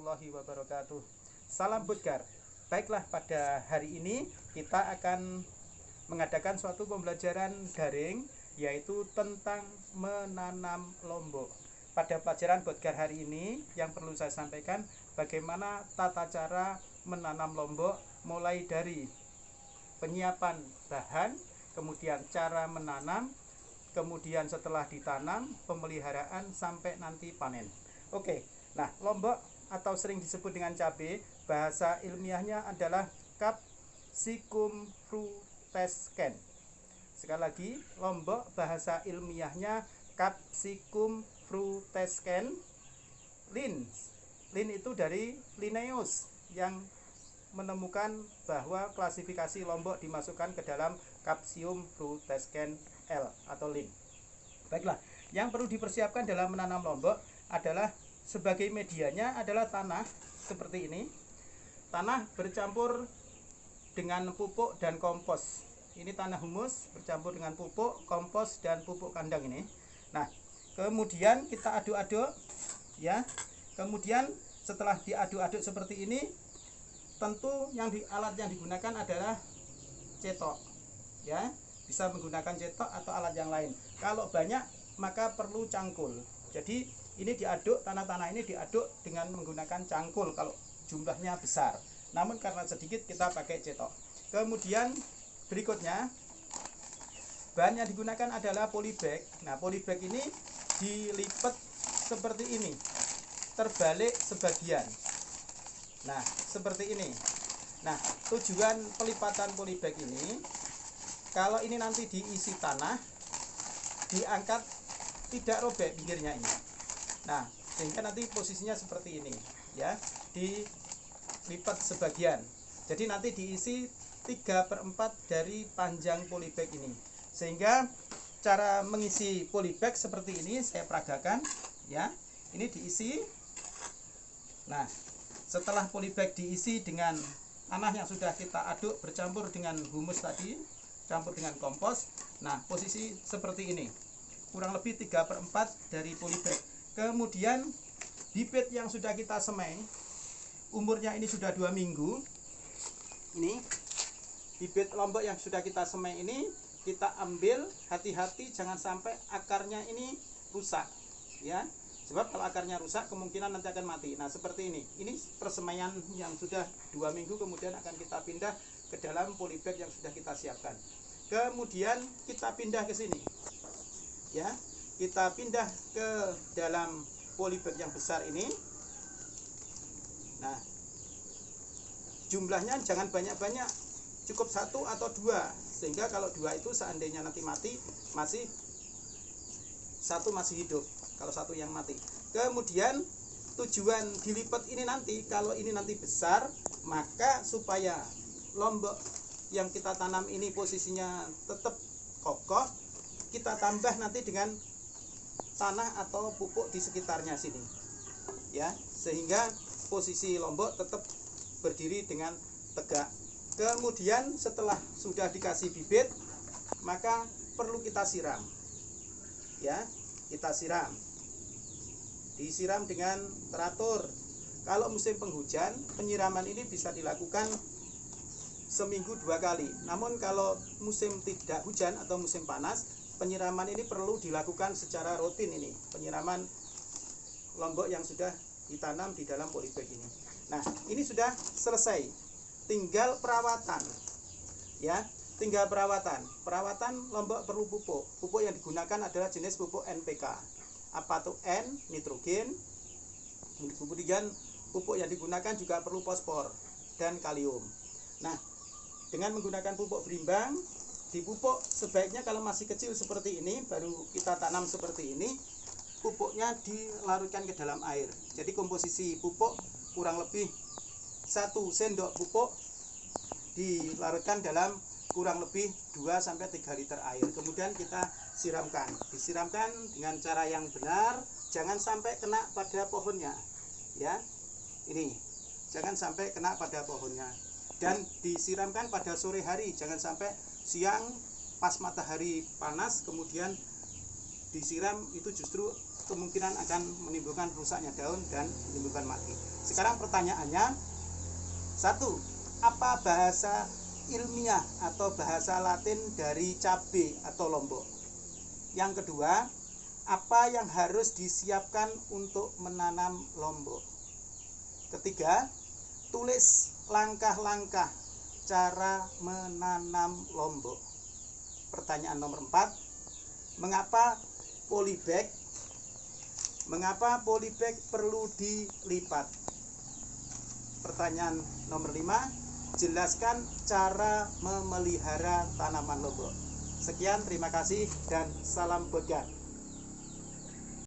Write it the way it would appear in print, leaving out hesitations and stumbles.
warahmatullahi wabarakatuh. Salam Budgar. Baiklah, pada hari ini kita akan mengadakan suatu pembelajaran daring, yaitu tentang menanam lombok. Pada pelajaran Budgar hari ini yang perlu saya sampaikan bagaimana tata cara menanam lombok, mulai dari penyiapan bahan, kemudian cara menanam, kemudian setelah ditanam, pemeliharaan sampai nanti panen. Oke, nah lombok atau sering disebut dengan cabai, bahasa ilmiahnya adalah Capsicum frutescens. Sekali lagi, lombok bahasa ilmiahnya Capsicum frutescens. Lin itu dari Linnaeus yang menemukan bahwa klasifikasi lombok dimasukkan ke dalam Capsicum frutescens L atau Lin. Baiklah, yang perlu dipersiapkan dalam menanam lombok adalah sebagai medianya adalah tanah seperti ini. Tanah bercampur dengan pupuk dan kompos. Ini tanah humus bercampur dengan pupuk, kompos, dan pupuk kandang ini. Nah, kemudian kita aduk-aduk ya. Kemudian setelah diaduk-aduk seperti ini, tentu alat yang digunakan adalah cetok ya. Bisa menggunakan cetok atau alat yang lain. Kalau banyak maka perlu cangkul. Jadi ini diaduk, tanah-tanah ini diaduk dengan menggunakan cangkul kalau jumlahnya besar. Namun karena sedikit kita pakai cetok. Kemudian berikutnya bahan yang digunakan adalah polybag. Nah, polybag ini dilipat seperti ini, terbalik sebagian. Nah, seperti ini. Nah, tujuan pelipatan polybag ini, kalau ini nanti diisi tanah, diangkat tidak robek pinggirnya ini. Nah, sehingga nanti posisinya seperti ini ya, dilipat sebagian. Jadi nanti diisi 3/4 dari panjang polybag ini. Sehingga cara mengisi polybag seperti ini saya peragakan ya. Ini diisi. Nah, setelah polybag diisi dengan tanah yang sudah kita aduk bercampur dengan humus tadi, campur dengan kompos. Nah, posisi seperti ini. Kurang lebih 3/4 dari polybag. Kemudian bibit yang sudah kita semai, umurnya ini sudah 2 minggu. Ini bibit lombok yang sudah kita semai ini kita ambil, hati-hati jangan sampai akarnya ini rusak ya. Sebab kalau akarnya rusak kemungkinan nanti akan mati. Nah, seperti ini. Ini persemaian yang sudah 2 minggu, kemudian akan kita pindah ke dalam polybag yang sudah kita siapkan. Kemudian kita pindah ke sini. Ya. Kita pindah ke dalam polybag yang besar ini. Nah, jumlahnya jangan banyak-banyak, cukup 1 atau 2, sehingga kalau 2 itu seandainya nanti mati, masih 1 masih hidup, kalau 1 yang mati. Kemudian tujuan dilipat ini nanti, kalau ini nanti besar, maka supaya lombok yang kita tanam ini posisinya tetap kokoh, kita tambah nanti dengan tanah atau pupuk di sekitarnya sini ya, sehingga posisi lombok tetap berdiri dengan tegak. Kemudian setelah sudah dikasih bibit, maka perlu kita siram ya. Kita siram, disiram dengan teratur. Kalau musim penghujan, penyiraman ini bisa dilakukan seminggu 2 kali. Namun kalau musim tidak hujan atau musim panas, penyiraman ini perlu dilakukan secara rutin ini, penyiraman lombok yang sudah ditanam di dalam polybag ini. Nah, ini sudah selesai. Tinggal perawatan. Ya, tinggal perawatan. Perawatan lombok perlu pupuk. Pupuk yang digunakan adalah jenis pupuk NPK. Apa tuh N? Nitrogen. Kemudian pupuk yang digunakan juga perlu fosfor dan kalium. Nah, dengan menggunakan pupuk berimbang, dipupuk sebaiknya kalau masih kecil seperti ini, baru kita tanam seperti ini, pupuknya dilarutkan ke dalam air. Jadi komposisi pupuk kurang lebih 1 sendok pupuk dilarutkan dalam kurang lebih 2-3 liter air. Kemudian kita siramkan. Disiramkan dengan cara yang benar, jangan sampai kena pada pohonnya. Ya. Ini. Jangan sampai kena pada pohonnya. Dan disiramkan pada sore hari, jangan sampai siang pas matahari panas kemudian disiram, itu justru kemungkinan akan menimbulkan rusaknya daun dan menimbulkan mati. Sekarang pertanyaannya, satu, apa bahasa ilmiah atau bahasa Latin dari cabai atau lombok? Yang kedua, apa yang harus disiapkan untuk menanam lombok? Ketiga, tulis langkah-langkah cara menanam lombok. Pertanyaan nomor 4, mengapa polybag perlu dilipat? Pertanyaan nomor 5, jelaskan cara memelihara tanaman lombok. Sekian, terima kasih dan salam boga.